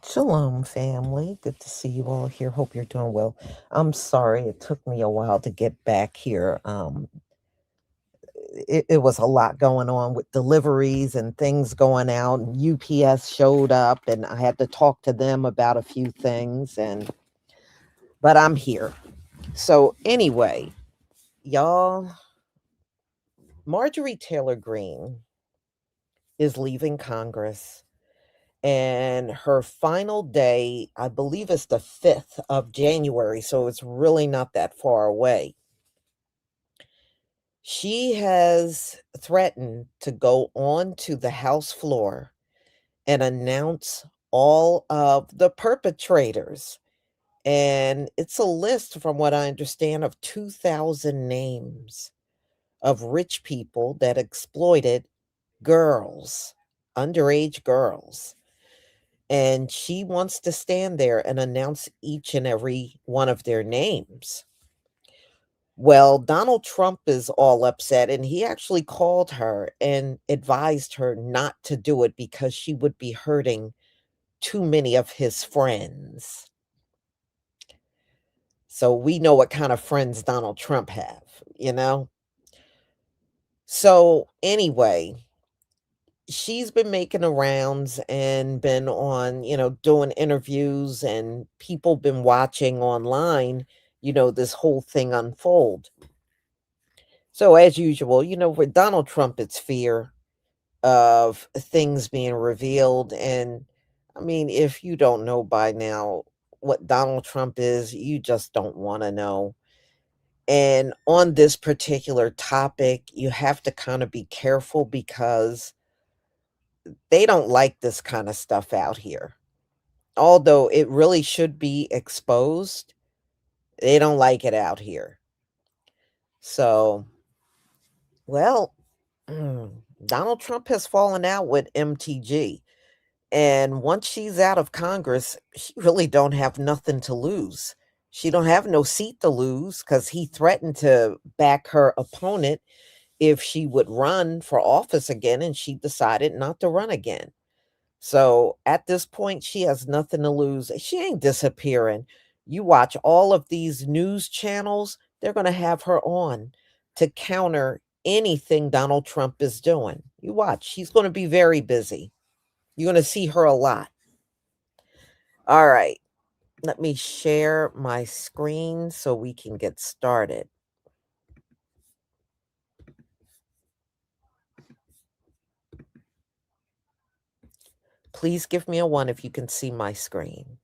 Shalom, family. Good to see you all here. Hope you're doing well. I'm sorry it took me a while to get back here. It was a lot going on with deliveries and things going out, and UPS showed up, and I had to talk to them about a few things. But I'm here. So anyway, y'all, Marjorie Taylor Greene is leaving Congress. And her final day, I believe, is the 5th of January, so it's really not that far away. She has threatened to go on to the House floor and announce all of the perpetrators. And it's a list, from what I understand, of 2,000 names of rich people that exploited girls, underage girls. And she wants to stand there and announce each and every one of their names. Well, Donald Trump is all upset, and he actually called her and advised her not to do it because she would be hurting too many of his friends. So we know what kind of friends Donald Trump have. So anyway, she's been making the rounds and been on, doing interviews, and people been watching online, this whole thing unfold. So as usual, with Donald Trump, it's fear of things being revealed. And I mean, if you don't know by now what Donald Trump is, you just don't want to know. And on this particular topic, you have to kind of be careful because they don't like this kind of stuff out here. Although it really should be exposed, they don't like it out here. So, well, Donald Trump has fallen out with MTG. And once she's out of Congress, she really don't have nothing to lose. She don't have no seat to lose because he threatened to back her opponent if she would run for office again, and she decided not to run again. So at this point, she has nothing to lose. She ain't disappearing. You watch all of these news channels, they're going to have her on to counter anything Donald Trump is doing. You watch, she's going to be very busy. You're going to see her a lot. All right, let me share my screen so we can get started. Please give me a 1 if you can see my screen.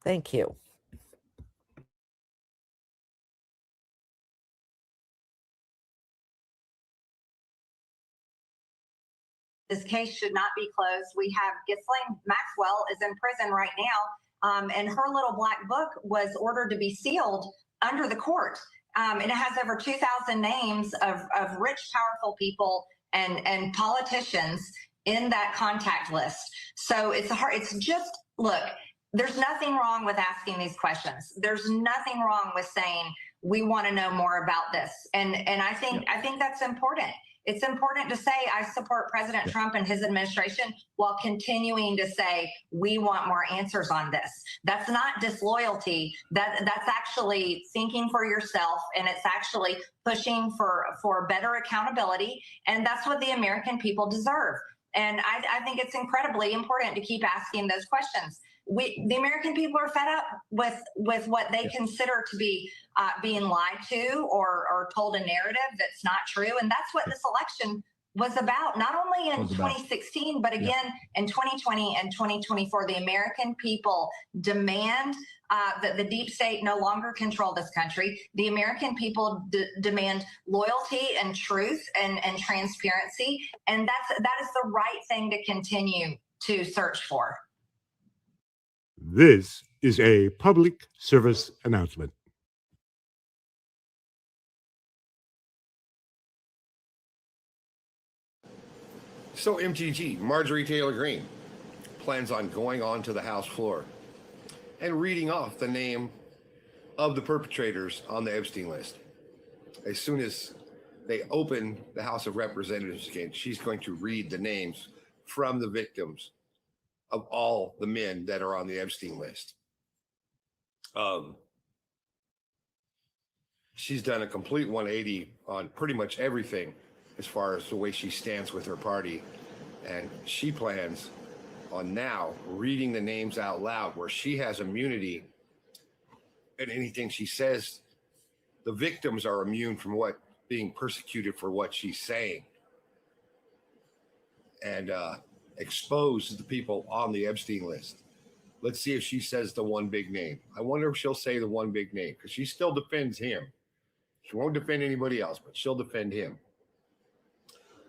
Thank you. This case should not be closed. We have Ghislaine Maxwell is in prison right now, and her little black book was ordered to be sealed under the court. And it has over 2,000 names of rich, powerful people and politicians in that contact list. So it's hard. It's just, look, there's nothing wrong with asking these questions. There's nothing wrong with saying we want to know more about this. And I think that's important. It's important to say I support President Trump and his administration while continuing to say we want more answers on this. That's not disloyalty. That's actually thinking for yourself, and it's actually pushing for better accountability. And that's what the American people deserve. And I think it's incredibly important to keep asking those questions. The American people are fed up with what they consider to be being lied to or told a narrative that's not true. And that's what this election was about, not only in 2016, but again in 2020 and 2024. The American people demand that the deep state no longer control this country. The American people demand loyalty and truth and transparency. And that is the right thing to continue to search for. This is a public service announcement. So MTG, Marjorie Taylor Greene, plans on going on to the House floor and reading off the name of the perpetrators on the Epstein list. As soon as they open the House of Representatives again, she's going to read the names from the victims of all the men that are on the Epstein list. She's done a complete 180 on pretty much everything as far as the way she stands with her party. And she plans on now reading the names out loud, where she has immunity, and anything she says, the victims are immune from what being persecuted for what she's saying, and expose the people on the Epstein list. Let's see if she says the one big name. I wonder if she'll say the one big name, because she still defends him. She won't defend anybody else, but she'll defend him.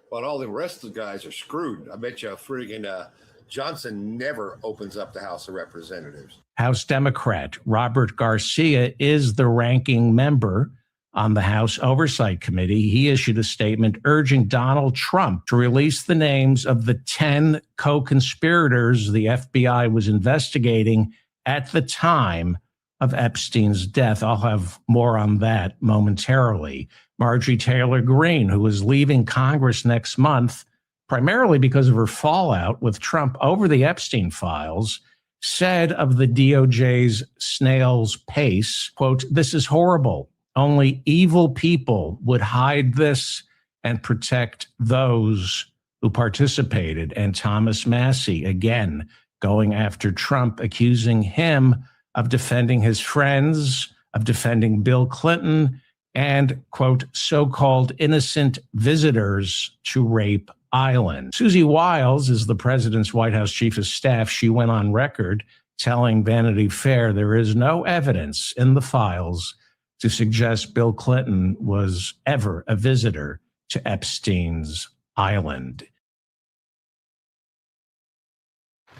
But all the rest of the guys are screwed. I bet you friggin' Johnson never opens up the House of Representatives. House Democrat Robert Garcia is the ranking member on the House Oversight Committee. He issued a statement urging Donald Trump to release the names of the 10 co-conspirators the FBI was investigating at the time of Epstein's death. I'll have more on that momentarily. Marjorie Taylor Greene, who is leaving Congress next month, primarily because of her fallout with Trump over the Epstein Files, said of the DOJ's snail's pace, quote, "This is horrible. Only evil people would hide this and protect those who participated." And Thomas Massie, again, going after Trump, accusing him of defending his friends, of defending Bill Clinton, and, quote, so-called innocent visitors to Rape Island. Susie Wiles is the president's White House chief of staff. She went on record telling Vanity Fair there is no evidence in the files to suggest Bill Clinton was ever a visitor to Epstein's Island.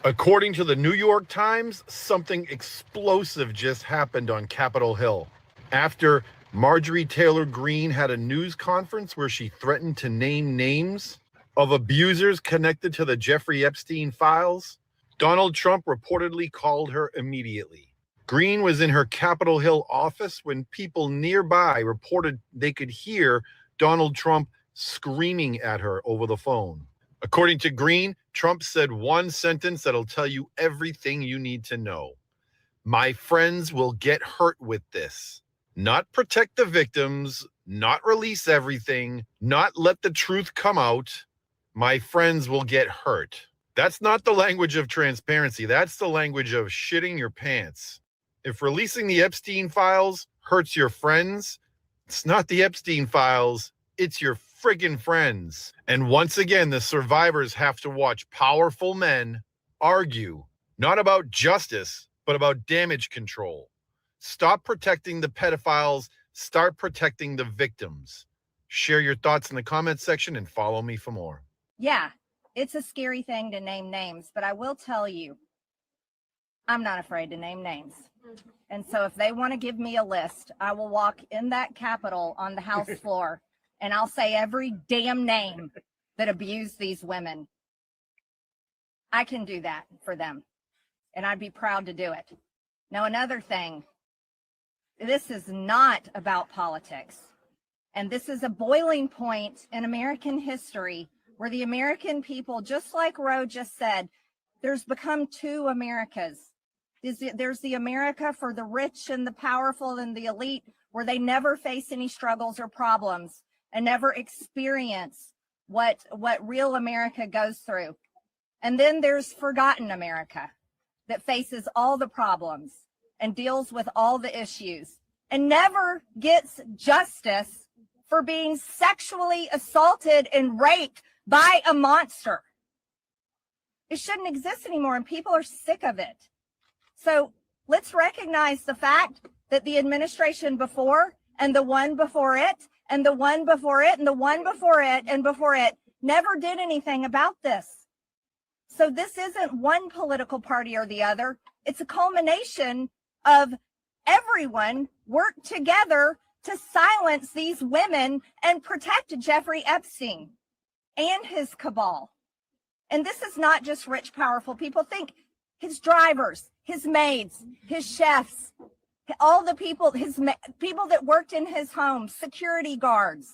According to the New York Times, something explosive just happened on Capitol Hill. After Marjorie Taylor Greene had a news conference where she threatened to name names of abusers connected to the Jeffrey Epstein files, Donald Trump reportedly called her immediately. Greene was in her Capitol Hill office when people nearby reported they could hear Donald Trump screaming at her over the phone. According to Greene, Trump said one sentence that'll tell you everything you need to know. "My friends will get hurt with this. Not protect the victims, not release everything, not let the truth come out. My friends will get hurt." That's not the language of transparency. That's the language of shitting your pants. If releasing the Epstein files hurts your friends, it's not the Epstein files, it's your friggin' friends. And once again, the survivors have to watch powerful men argue, not about justice, but about damage control. Stop protecting the pedophiles, start protecting the victims. Share your thoughts in the comments section and follow me for more. Yeah, it's a scary thing to name names, but I will tell you, I'm not afraid to name names. And so if they want to give me a list, I will walk in that Capitol on the House floor and I'll say every damn name that abused these women. I can do that for them, and I'd be proud to do it. Now, another thing, this is not about politics. And this is a boiling point in American history where the American people, just like Roe just said, there's become two Americas. There's the America for the rich and the powerful and the elite, where they never face any struggles or problems and never experience what real America goes through. And then there's forgotten America that faces all the problems and deals with all the issues and never gets justice for being sexually assaulted and raped by a monster. It shouldn't exist anymore, and people are sick of it. So let's recognize the fact that the administration before and the one before it and the one before it and the one before it and before it never did anything about this. So this isn't one political party or the other. It's a culmination of everyone worked together to silence these women and protect Jeffrey Epstein and his cabal. And this is not just rich, powerful people. Think his drivers, his maids, his chefs, all the people, people that worked in his home, security guards.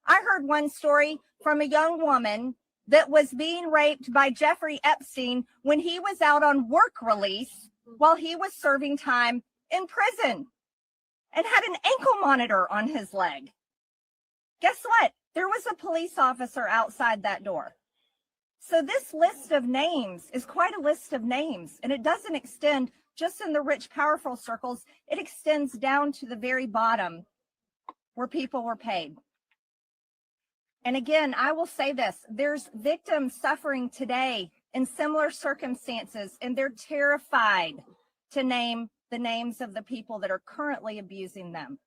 I heard one story from a young woman that was being raped by Jeffrey Epstein when he was out on work release while he was serving time in prison and had an ankle monitor on his leg. Guess what? There was a police officer outside that door. So this list of names is quite a list of names, and it doesn't extend just in the rich, powerful circles. It extends down to the very bottom where people were paid. And again, I will say this, there's victims suffering today in similar circumstances, and they're terrified to name the names of the people that are currently abusing them.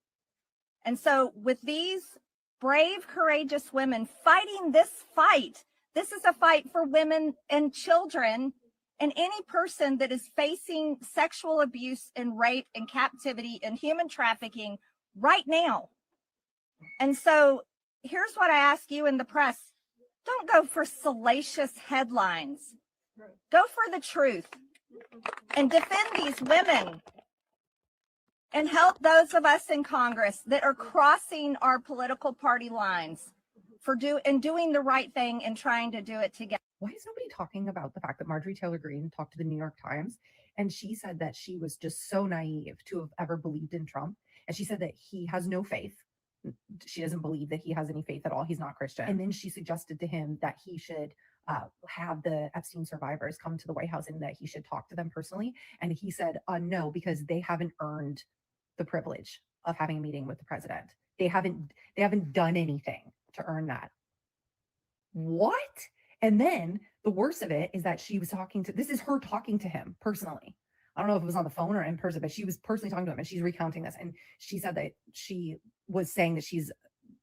And so with these brave, courageous women fighting this fight, this is a fight for women and children and any person that is facing sexual abuse and rape and captivity and human trafficking right now. And so here's what I ask you in the press. Don't go for salacious headlines. Go for the truth and defend these women and help those of us in Congress that are crossing our political party lines for doing the right thing and trying to do it together. Why is nobody talking about the fact that Marjorie Taylor Greene talked to the New York Times and she said that she was just so naive to have ever believed in Trump? And she said that he has no faith. She doesn't believe that he has any faith at all. He's not Christian. And then she suggested to him that he should have the Epstein survivors come to the White House and that he should talk to them personally. And he said, no, because they haven't earned the privilege of having a meeting with the president. They haven't done anything to earn that. What? And then the worst of it is that she was this is her talking to him personally. I don't know if it was on the phone or in person, but she was personally talking to him and she's recounting this. And she said that she was saying that she's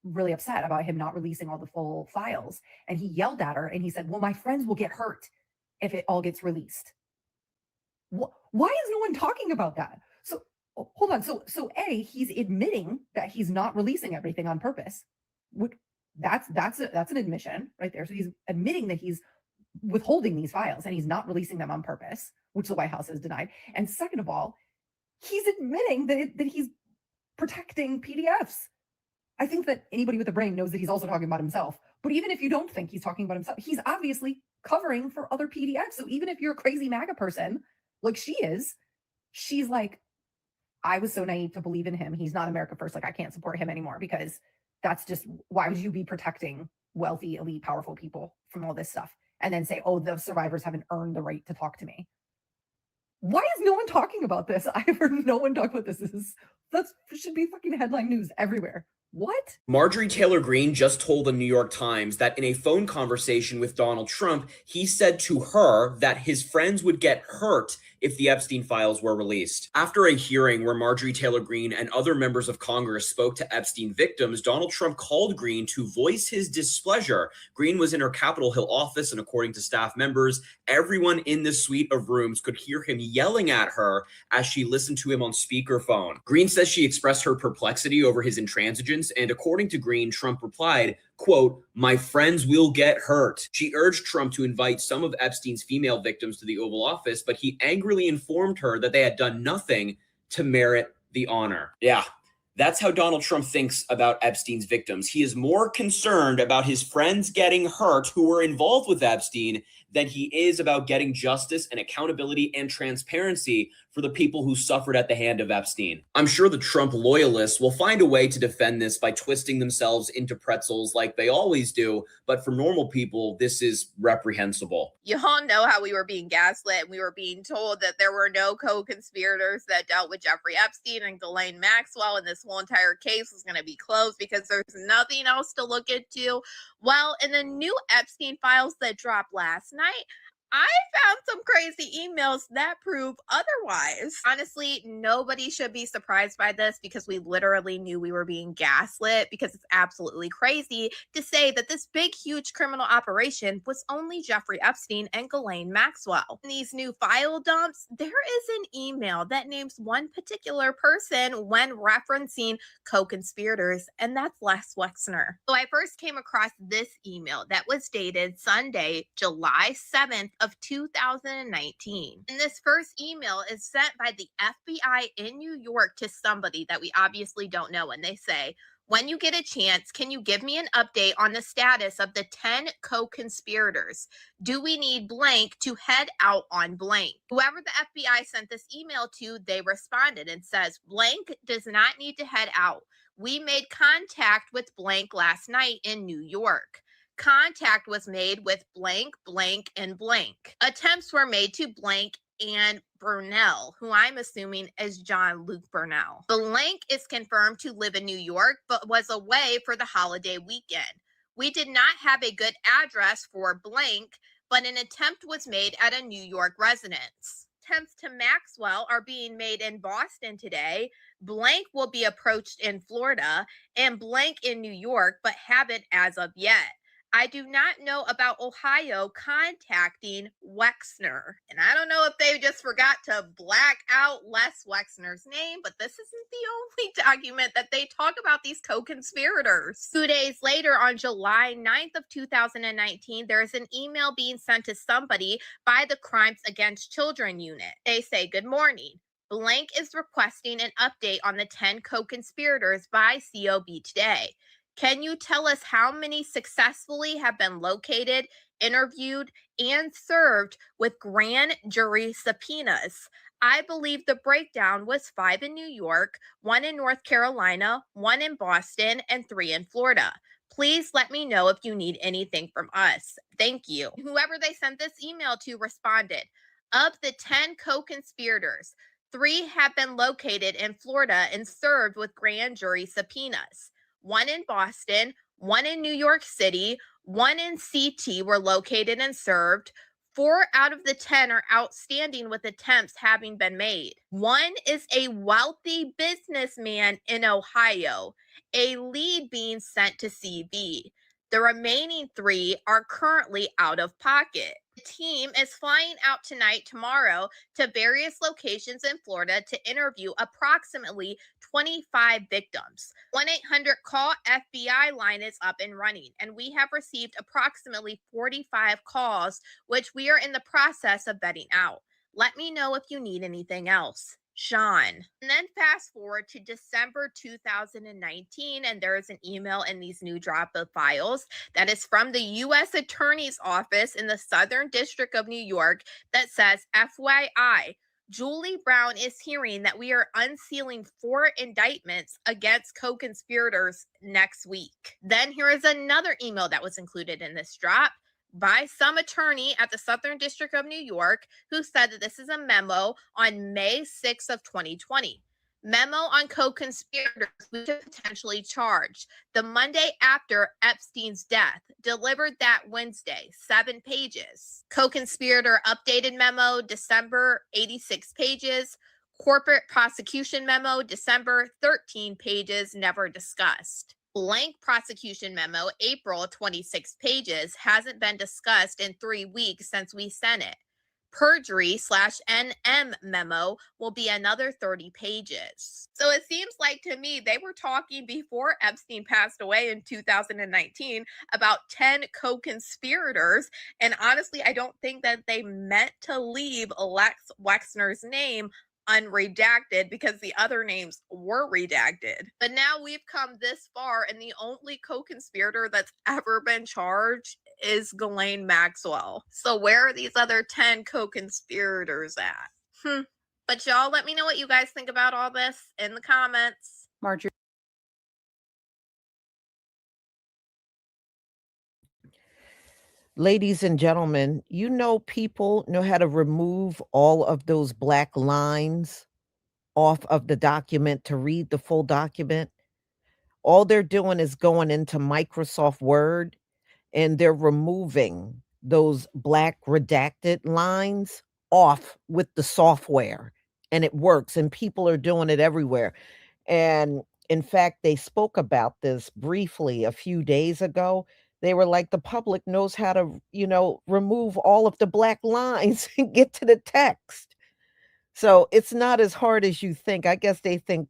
really upset about him not releasing all the full files. And he yelled at her and he said, well, my friends will get hurt if it all gets released. Why is no one talking about that? So hold on. So A, he's admitting that he's not releasing everything on purpose. That's an admission right there. So he's admitting that he's withholding these files and he's not releasing them on purpose, which the White House has denied. And second of all, he's admitting that he's protecting PDFs. I think that anybody with a brain knows that he's also talking about himself. But even if you don't think he's talking about himself, he's obviously covering for other PDFs. So even if you're a crazy MAGA person like she is, she's like, I was so naive to believe in him. He's not America first. Like, I can't support him anymore because that's just, why would you be protecting wealthy, elite, powerful people from all this stuff? And then say, oh, the survivors haven't earned the right to talk to me. Why is no one talking about this? I've heard no one talk about this. That should be fucking headline news everywhere. What? Marjorie Taylor Greene just told the New York Times that in a phone conversation with Donald Trump, he said to her that his friends would get hurt if the Epstein files were released. After a hearing where Marjorie Taylor Greene and other members of Congress spoke to Epstein victims, Donald Trump called Greene to voice his displeasure. Greene was in her Capitol Hill office, and according to staff members, everyone in the suite of rooms could hear him yelling at her as she listened to him on speakerphone. Greene says she expressed her perplexity over his intransigence, and according to Greene, Trump replied, quote, my friends will get hurt. She urged Trump to invite some of Epstein's female victims to the Oval Office, but he angrily informed her that they had done nothing to merit the honor. Yeah, that's how Donald Trump thinks about Epstein's victims. He is more concerned about his friends getting hurt who were involved with Epstein than he is about getting justice and accountability and transparency for the people who suffered at the hand of Epstein. I'm sure the Trump loyalists will find a way to defend this by twisting themselves into pretzels like they always do, but for normal people, this is reprehensible. You all know how we were being gaslit and we were being told that there were no co-conspirators that dealt with Jeffrey Epstein and Ghislaine Maxwell, and this whole entire case was going to be closed because there's nothing else to look into. Well, in the new Epstein files that dropped last night, I found some crazy emails that prove otherwise. Honestly, nobody should be surprised by this because we literally knew we were being gaslit, because it's absolutely crazy to say that this big, huge criminal operation was only Jeffrey Epstein and Ghislaine Maxwell. In these new file dumps, there is an email that names one particular person when referencing co-conspirators, and that's Les Wexner. So I first came across this email that was dated Sunday, July 7th, of 2019. And this first email is sent by the FBI in New York to somebody that we obviously don't know. And they say, when you get a chance, can you give me an update on the status of the 10 co-conspirators? Do we need blank to head out on blank? Whoever the FBI sent this email to, they responded and says, blank does not need to head out. We made contact with blank last night in New York. Contact was made with blank, blank, and blank. Attempts were made to blank and Burnell, who I'm assuming is John Luke Burnell. Blank is confirmed to live in New York, but was away for the holiday weekend. We did not have a good address for blank, but an attempt was made at a New York residence. Attempts to Maxwell are being made in Boston today. Blank will be approached in Florida and blank in New York, but haven't as of yet. I do not know about Ohio contacting Wexner. And I don't know if they just forgot to black out Les Wexner's name, but this isn't the only document that they talk about these co-conspirators. 2 days later, on July 9th of 2019, there is an email being sent to somebody by the Crimes Against Children unit. They say, good morning. Blank is requesting an update on the 10 co-conspirators by COB today. Can you tell us how many successfully have been located, interviewed, and served with grand jury subpoenas? I believe the breakdown was 5 in New York, 1 in North Carolina, 1 in Boston, and 3 in Florida. Please let me know if you need anything from us. Thank you. Whoever they sent this email to responded. Of the 10 co-conspirators, 3 have been located in Florida and served with grand jury subpoenas. 1 in Boston, 1 in New York City, 1 in CT were located and served. 4 out of the 10 are outstanding with attempts having been made. 1 is a wealthy businessman in Ohio, a lead being sent to CV. The remaining 3 are currently out of pocket. The team is flying out tonight, tomorrow, to various locations in Florida to interview approximately 25 victims. 1-800-CALL FBI line is up and running, and we have received approximately 45 calls, which we are in the process of vetting out. Let me know if you need anything else. Sean. And then fast forward to December 2019, and there is an email in these new drop of files that is from the U.S. Attorney's Office in the Southern District of New York that says, FYI, Julie Brown is hearing that we are unsealing 4 indictments against co-conspirators next week. Then here is another email that was included in this drop by some attorney at the Southern District of New York who said that this is a memo on May 6th of 2020. Memo on co-conspirators who could potentially charged the Monday after Epstein's death, delivered that Wednesday, 7 pages. Co-conspirator updated memo, December, 86 pages. Corporate prosecution memo, December, 13 pages, never discussed. Blank prosecution memo, April, 26 pages, hasn't been discussed in 3 weeks since we sent it. Perjury/NM memo will be another 30 pages. So it seems like to me they were talking before Epstein passed away in 2019 about 10 co-conspirators. And honestly, I don't think that they meant to leave Lex Wexner's name unredacted because the other names were redacted. But now we've come this far, and the only co-conspirator that's ever been charged is Ghislaine Maxwell. So where are these other 10 co-conspirators at? But y'all let me know what you guys think about all this in the comments. Marjorie. Ladies and gentlemen, you know people know how to remove all of those black lines off of the document to read the full document. All they're doing is going into Microsoft Word and they're removing those black redacted lines off with the software, and it works, and people are doing it everywhere. And in fact, they spoke about this briefly a few days ago. They were like, the public knows how to, remove all of the black lines and get to the text. So it's not as hard as you think. I guess they think,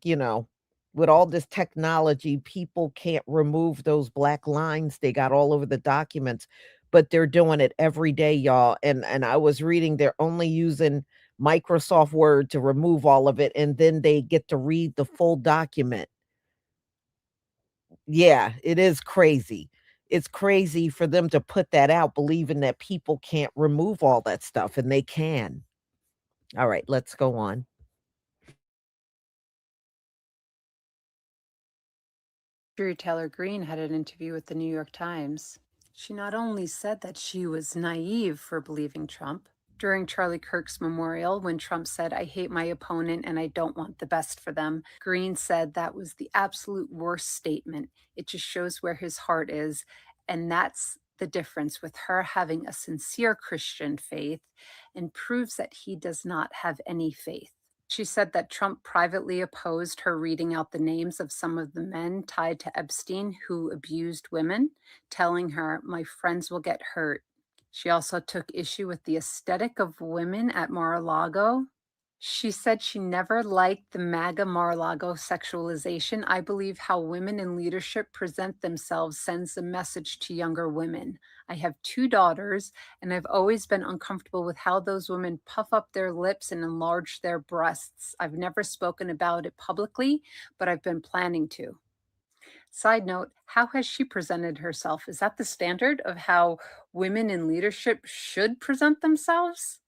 with all this technology, people can't remove those black lines they got all over the documents. but they're doing it every day, y'all. And I was reading they're only using Microsoft Word to remove all of it, and then they get to read the full document. Yeah, it is crazy. It's crazy for them to put that out, believing that people can't remove all that stuff, and they can. All right, let's go on. Marjorie Taylor Greene had an interview with the New York Times. She not only said that she was naive for believing Trump. During Charlie Kirk's memorial, when Trump said, "I hate my opponent and I don't want the best for them," Greene said that was the absolute worst statement. It just shows where his heart is. And that's the difference with her having a sincere Christian faith and proves that he does not have any faith. She said that Trump privately opposed her reading out the names of some of the men tied to Epstein who abused women, telling her, "My friends will get hurt." She also took issue with the aesthetic of women at Mar-a-Lago. She said she never liked the MAGA Mar-a-Lago sexualization. "I believe how women in leadership present themselves sends a message to younger women. I have 2 daughters, and I've always been uncomfortable with how those women puff up their lips and enlarge their breasts. I've never spoken about it publicly, but I've been planning to." Side note, how has she presented herself? Is that the standard of how women in leadership should present themselves?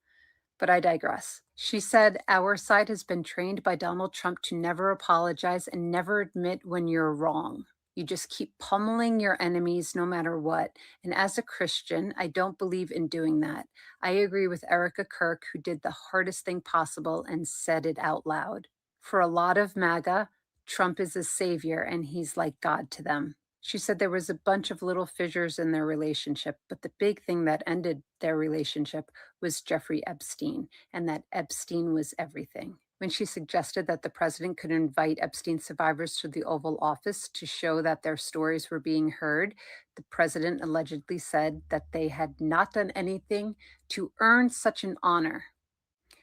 But I digress. She said, "Our side has been trained by Donald Trump to never apologize and never admit when you're wrong. You just keep pummeling your enemies no matter what. And as a Christian, I don't believe in doing that. I agree with Erica Kirk, who did the hardest thing possible and said it out loud. For a lot of MAGA, Trump is a savior and he's like God to them." She said there was a bunch of little fissures in their relationship, but the big thing that ended their relationship was Jeffrey Epstein, and that Epstein was everything. When she suggested that the president could invite Epstein survivors to the Oval Office to show that their stories were being heard, the president allegedly said that they had not done anything to earn such an honor.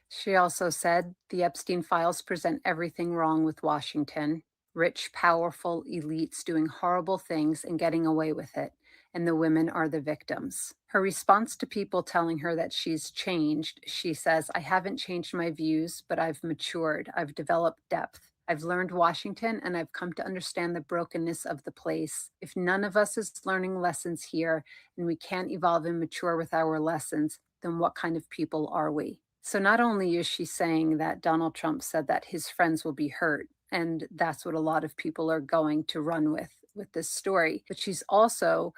She also said the Epstein Files present everything wrong with Washington. Rich, powerful elites doing horrible things and getting away with it, and the women are the victims. Her response to people telling her that she's changed, she says, "I haven't changed my views, but I've matured. I've developed depth. I've learned Washington, and I've come to understand the brokenness of the place. If none of us is learning lessons here, and we can't evolve and mature with our lessons, then what kind of people are we?" So not only is she saying that Donald Trump said that his friends will be hurt, and that's what a lot of people are going to run with this story, but she's also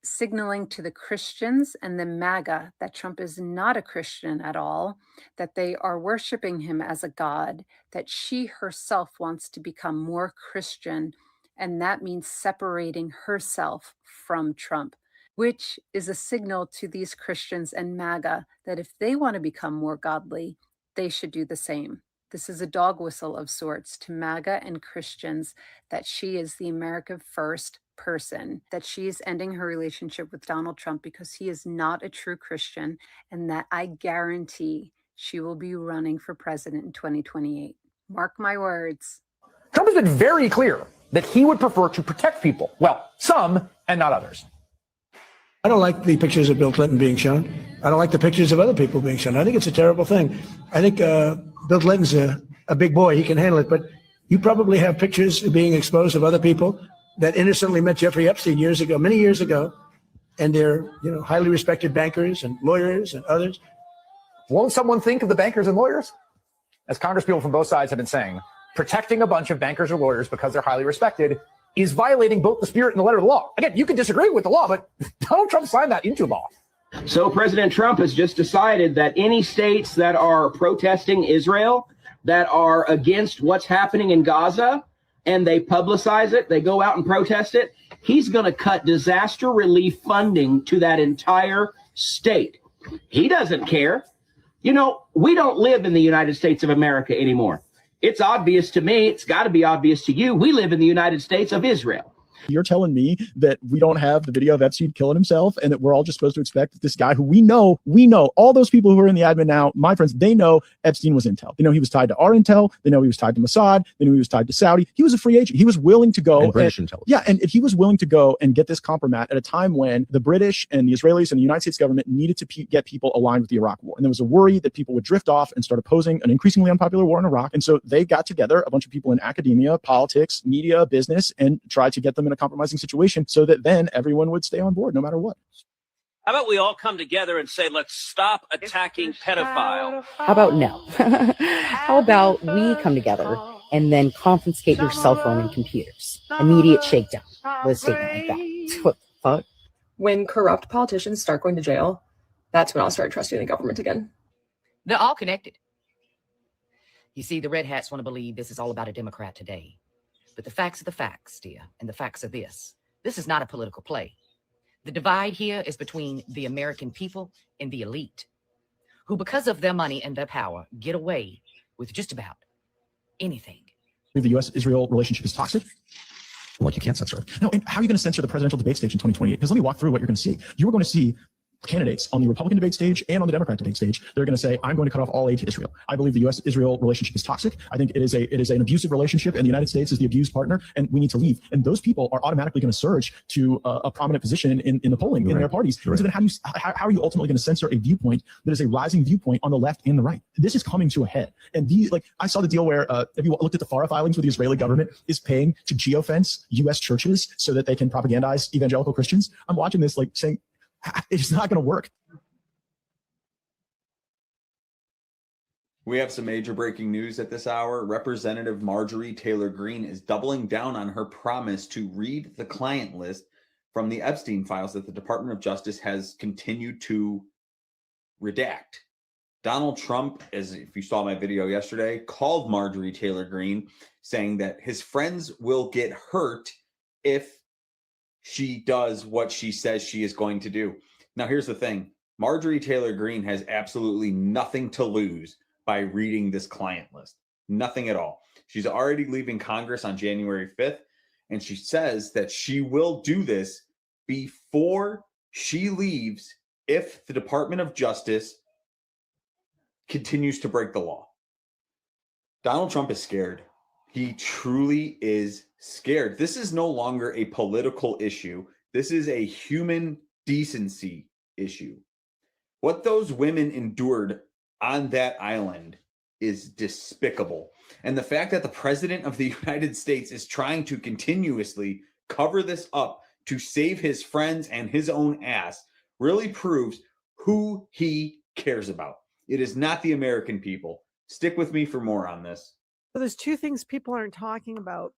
signaling to the Christians and the MAGA that Trump is not a Christian at all, that they are worshiping him as a god, that she herself wants to become more Christian, and that means separating herself from Trump, which is a signal to these Christians and MAGA that if they want to become more godly, they should do the same. This is a dog whistle of sorts to MAGA and Christians that she is the America First person, that she is ending her relationship with Donald Trump because he is not a true Christian, and that I guarantee she will be running for president in 2028. Mark my words. Trump has been very clear that he would prefer to protect people. Well, some and not others. I don't like the pictures of Bill Clinton being shown. I don't like the pictures of other people being shown. I think it's a terrible thing. I think Bill Clinton's a big boy. He can handle it. But you probably have pictures being exposed of other people that innocently met Jeffrey Epstein years ago, many years ago. And they're, highly respected bankers and lawyers and others. Won't someone think of the bankers and lawyers? As congresspeople from both sides have been saying, protecting a bunch of bankers or lawyers because they're highly respected is violating both the spirit and the letter of the law. Again, you can disagree with the law, but Donald Trump signed that into law. So President Trump has just decided that any states that are protesting Israel, that are against what's happening in Gaza, and they publicize it, they go out and protest it, he's going to cut disaster relief funding to that entire state. He doesn't care. We don't live in the United States of America anymore. It's obvious to me. It's got to be obvious to you. We live in the United States of Israel. You're telling me that we don't have the video of Epstein killing himself and that we're all just supposed to expect that this guy who we know, all those people who are in the admin now, my friends, they know Epstein was intel. They know he was tied to our intel. They know he was tied to Mossad. They knew he was tied to Saudi. He was a free agent. He was willing to go. And British intelligence. Yeah, and if he was willing to go and get this compromat at a time when the British and the Israelis and the United States government needed to get people aligned with the Iraq war. And there was a worry that people would drift off and start opposing an increasingly unpopular war in Iraq. And so they got together, a bunch of people in academia, politics, media, business, and tried to get them in a compromising situation so that then everyone would stay on board no matter what. How about we all come together and say, let's stop attacking pedophiles? How about no? How about we come together and then confiscate your cell phone and computers? Immediate shakedown with a statement like that. What the fuck? When corrupt politicians start going to jail, that's when I'll start trusting the government again. They're all connected. You see, the red hats want to believe this is all about a Democrat today. But the facts are the facts, dear, and the facts are this. This is not a political play. The divide here is between the American people and the elite, who, because of their money and their power, get away with just about anything. The U.S.-Israel relationship is toxic. Well, you can't censor it. No, and how are you going to censor the presidential debate stage in 2028? Because let me walk through what you're going to see. You are going to see candidates on the Republican debate stage and on the Democrat debate stage. They're going to say, I'm going to cut off all aid to Israel. I believe the U.S.-Israel relationship is toxic. I think it is an abusive relationship, and the United States is the abused partner, and we need to leave. And those people are automatically going to surge to a prominent position in the polling in their parties. And so then how are you ultimately going to censor a viewpoint that is a rising viewpoint on the left and the right? This is coming to a head. And I saw the deal where, have you looked at the FARA filings where the Israeli government is paying to geofence U.S. churches so that they can propagandize evangelical Christians? I'm watching this saying, it's not going to work. We have some major breaking news at this hour. Representative Marjorie Taylor Greene is doubling down on her promise to read the client list from the Epstein files that the Department of Justice has continued to redact. Donald Trump, as if you saw my video yesterday, called Marjorie Taylor Greene, saying that his friends will get hurt if she does what she says she is going to do. Now, here's the thing. Marjorie Taylor Greene has absolutely nothing to lose by reading this client list. Nothing at all. She's already leaving Congress on January 5th, and she says that she will do this before she leaves if the Department of Justice continues to break the law. Donald Trump is scared. He truly is scared. This is no longer a political issue. This is a human decency issue. What those women endured on that island is despicable. And the fact that the president of the United States is trying to continuously cover this up to save his friends and his own ass really proves who he cares about. It is not the American people. Stick with me for more on this. So there's two things people aren't talking about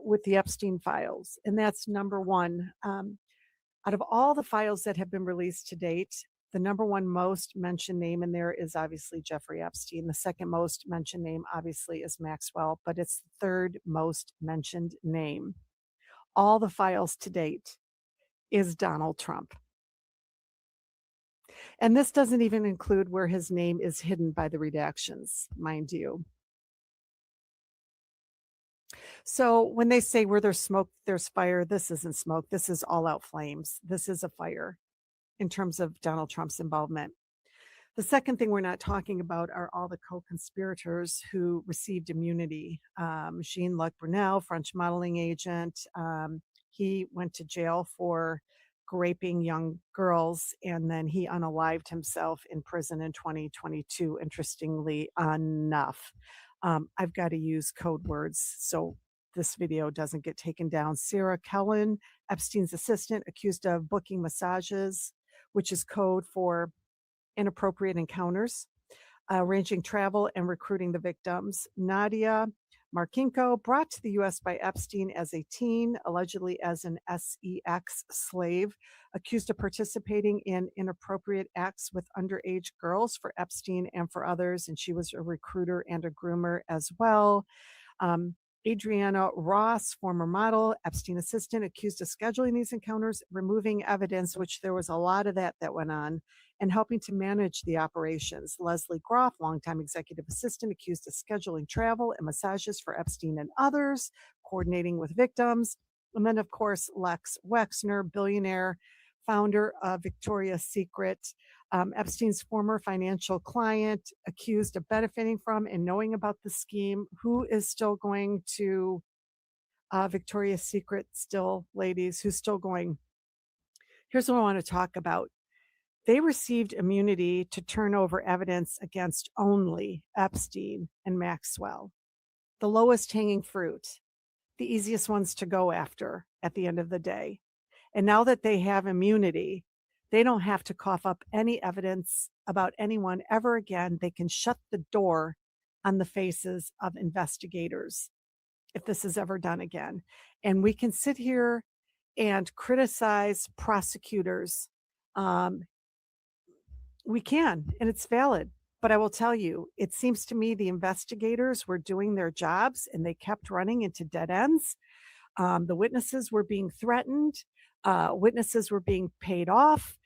with the Epstein files. And that's number one, out of all the files that have been released to date, the number one most mentioned name in there is obviously Jeffrey Epstein. The second most mentioned name obviously is Maxwell, but it's the third most mentioned name. All the files to date is Donald Trump. And this doesn't even include where his name is hidden by the redactions, mind you. So when they say where there's smoke, there's fire, this isn't smoke. This is all out flames. This is a fire in terms of Donald Trump's involvement. The second thing we're not talking about are all the co-conspirators who received immunity. Jean-Luc Brunel, French modeling agent, he went to jail for raping young girls, and then he unalived himself in prison in 2022, interestingly enough. I've got to use code words so this video doesn't get taken down. Sarah Kellen, Epstein's assistant, accused of booking massages, which is code for inappropriate encounters, arranging travel and recruiting the victims. Nadia Marchenko, brought to the U.S. by Epstein as a teen, allegedly as an sex slave, accused of participating in inappropriate acts with underage girls for Epstein and for others, and she was a recruiter and a groomer as well. Adriana Ross, former model, Epstein assistant, accused of scheduling these encounters, removing evidence, which there was a lot of that went on, and helping to manage the operations. Leslie Groff, longtime executive assistant, accused of scheduling travel and massages for Epstein and others, coordinating with victims. And then, of course, Lex Wexner, billionaire, founder of Victoria's Secret, Epstein's former financial client, accused of benefiting from and knowing about the scheme. Who is still going to Victoria's Secret still, ladies? Who's still going? Here's what I want to talk about. They received immunity to turn over evidence against only Epstein and Maxwell, the lowest hanging fruit, the easiest ones to go after at the end of the day. And now that they have immunity, they don't have to cough up any evidence about anyone ever again. They can shut the door on the faces of investigators if this is ever done again. And we can sit here and criticize prosecutors. We can, and it's valid. But I will tell you, it seems to me the investigators were doing their jobs and they kept running into dead ends. The witnesses were being threatened. Witnesses were being paid off.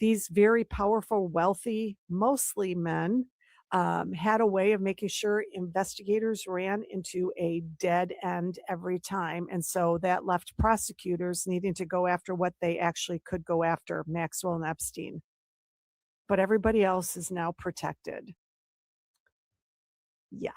These very powerful, wealthy, mostly men, had a way of making sure investigators ran into a dead end every time. And so that left prosecutors needing to go after what they actually could go after, Maxwell and Epstein. But everybody else is now protected. Yeah.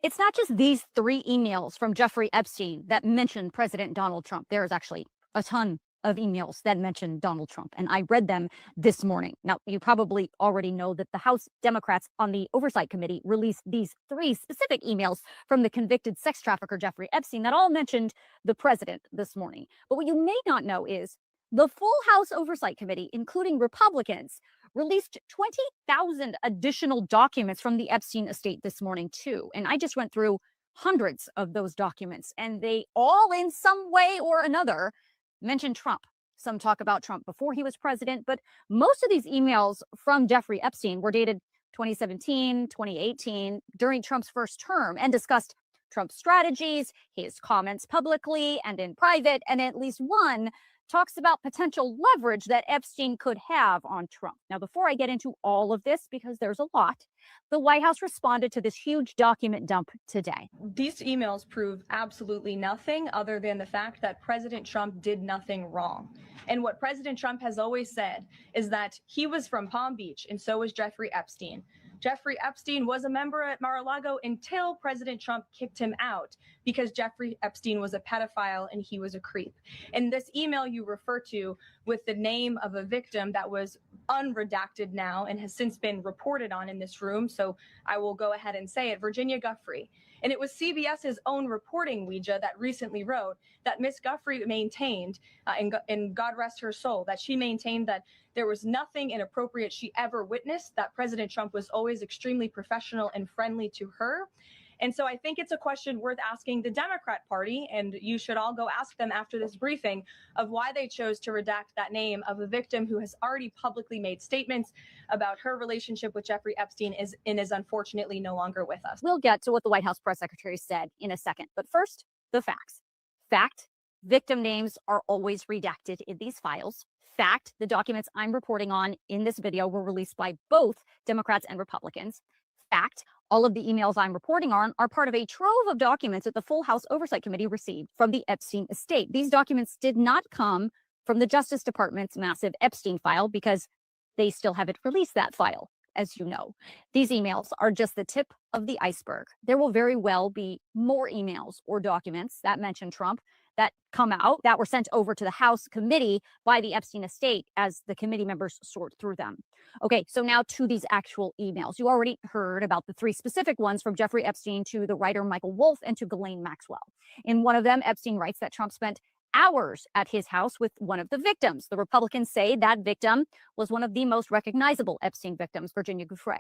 It's not just these 3 emails from Jeffrey Epstein that mention President Donald Trump. There is actually a ton of emails that mention Donald Trump, and I read them this morning. Now, you probably already know that the House Democrats on the Oversight Committee released these 3 specific emails from the convicted sex trafficker Jeffrey Epstein that all mentioned the president this morning. But what you may not know is the full House Oversight Committee, including Republicans, released 20,000 additional documents from the Epstein estate this morning, too. And I just went through hundreds of those documents, and they all, in some way or another, mention Trump. Some talk about Trump before he was president, but most of these emails from Jeffrey Epstein were dated 2017, 2018, during Trump's first term, and discussed Trump's strategies, his comments publicly and in private, and at least one talks about potential leverage that Epstein could have on Trump. Now, before I get into all of this, because there's a lot, the White House responded to this huge document dump today. These emails prove absolutely nothing other than the fact that President Trump did nothing wrong. And what President Trump has always said is that he was from Palm Beach, and so was Jeffrey Epstein. Jeffrey Epstein was a member at Mar-a-Lago until President Trump kicked him out because Jeffrey Epstein was a pedophile and he was a creep. And this email you refer to with the name of a victim that was unredacted now and has since been reported on in this room, so I will go ahead and say it, Virginia Giuffre. And it was CBS's own reporting, Ouija, that recently wrote that Miss Giuffre maintained, and God rest her soul, that she maintained that there was nothing inappropriate she ever witnessed, that President Trump was always extremely professional and friendly to her. And so I think it's a question worth asking the Democrat Party, and you should all go ask them after this briefing, of why they chose to redact that name of a victim who has already publicly made statements about her relationship with Jeffrey Epstein and is unfortunately no longer with us. We'll get to what the White House press secretary said in a second. But first, the facts. Fact, victim names are always redacted in these files. Fact, the documents I'm reporting on in this video were released by both Democrats and Republicans. Fact, all of the emails I'm reporting on are part of a trove of documents that the full House Oversight Committee received from the Epstein estate. These documents did not come from the Justice Department's massive Epstein file because they still haven't released that file, as you know. These emails are just the tip of the iceberg. There will very well be more emails or documents that mention Trump that come out that were sent over to the House committee by the Epstein estate as the committee members sort through them. Okay, so now to these actual emails. You already heard about the 3 specific ones from Jeffrey Epstein to the writer Michael Wolff and to Ghislaine Maxwell. In one of them, Epstein writes that Trump spent hours at his house with one of the victims. The Republicans say that victim was one of the most recognizable Epstein victims, Virginia Giuffre.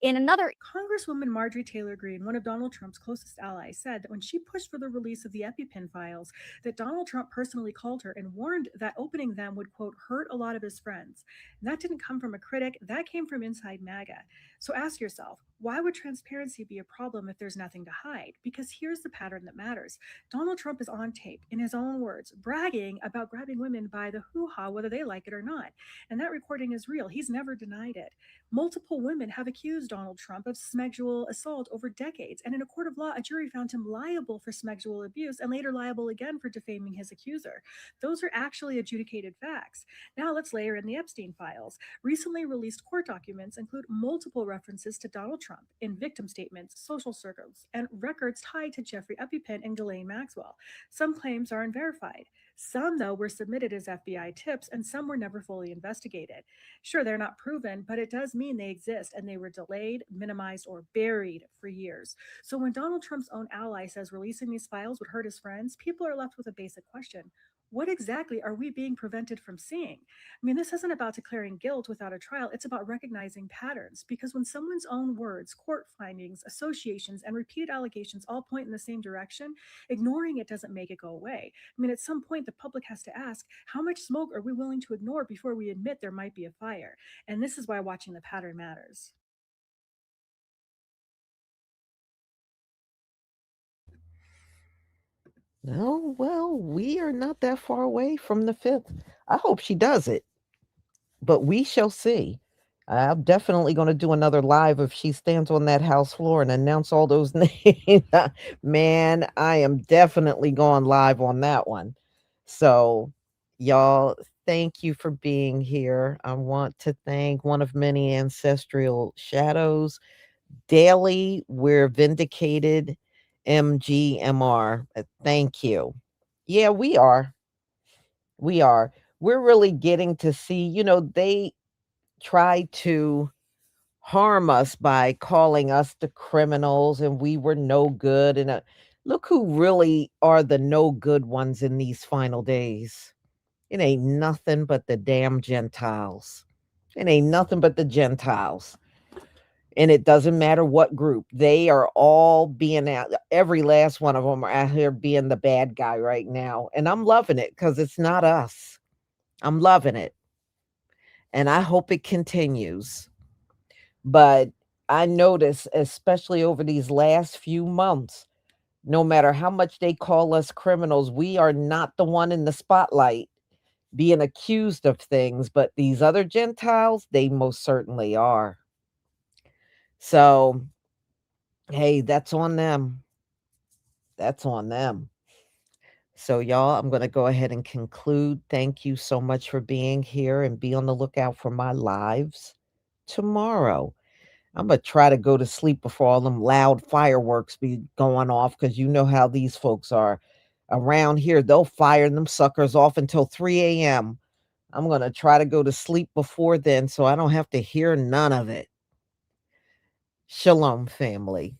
In another, Congresswoman Marjorie Taylor Greene, one of Donald Trump's closest allies, said that when she pushed for the release of the EpiPen files, that Donald Trump personally called her and warned that opening them would, quote, hurt a lot of his friends. And that didn't come from a critic, that came from inside MAGA. So ask yourself, Why would transparency be a problem if there's nothing to hide? Because here's the pattern that matters. Donald Trump is on tape, in his own words, bragging about grabbing women by the hoo-ha, whether they like it or not. And that recording is real. He's never denied it. Multiple women have accused Donald Trump of sexual assault over decades. And in a court of law, a jury found him liable for sexual abuse and later liable again for defaming his accuser. Those are actually adjudicated facts. Now let's layer in the Epstein Files. Recently released court documents include multiple references to Donald Trump in victim statements, social circles, and records tied to Jeffrey Epstein and Ghislaine Maxwell. Some claims are unverified. Some, though, were submitted as FBI tips, and some were never fully investigated. Sure, they're not proven, but it does mean they exist, and they were delayed, minimized, or buried for years. So when Donald Trump's own ally says releasing these files would hurt his friends, people are left with a basic question. What exactly are we being prevented from seeing? I mean, this isn't about declaring guilt without a trial. It's about recognizing patterns, because when someone's own words, court findings, associations, and repeated allegations all point in the same direction, ignoring it doesn't make it go away. I mean, at some point, the public has to ask, how much smoke are we willing to ignore before we admit there might be a fire? And this is why watching the pattern matters. Oh, well, we are not that far away from the 5th. I hope she does it, but we shall see. I'm definitely going to do another live if she stands on that House floor and announce all those names. Man, I am definitely going live on that one. So, y'all, thank you for being here. I want to thank one of many ancestral shadows. Daily, we're vindicated. MGMR. Thank you. Yeah, we are. We are. We're really getting to see, they try to harm us by calling us the criminals and we were no good. And look who really are the no good ones in these final days. It ain't nothing but the damn Gentiles. It ain't nothing but the Gentiles. And it doesn't matter what group. They are all being out. Every last one of them are out here being the bad guy right now. And I'm loving it because it's not us. I'm loving it. And I hope it continues. But I notice, especially over these last few months, no matter how much they call us criminals, we are not the one in the spotlight being accused of things. But these other Gentiles, they most certainly are. So, hey, that's on them. That's on them. So, y'all, I'm going to go ahead and conclude. Thank you so much for being here, and be on the lookout for my lives tomorrow. I'm going to try to go to sleep before all them loud fireworks be going off, because you know how these folks are. Around here, they'll fire them suckers off until 3 a.m. I'm going to try to go to sleep before then so I don't have to hear none of it. Shalom, family.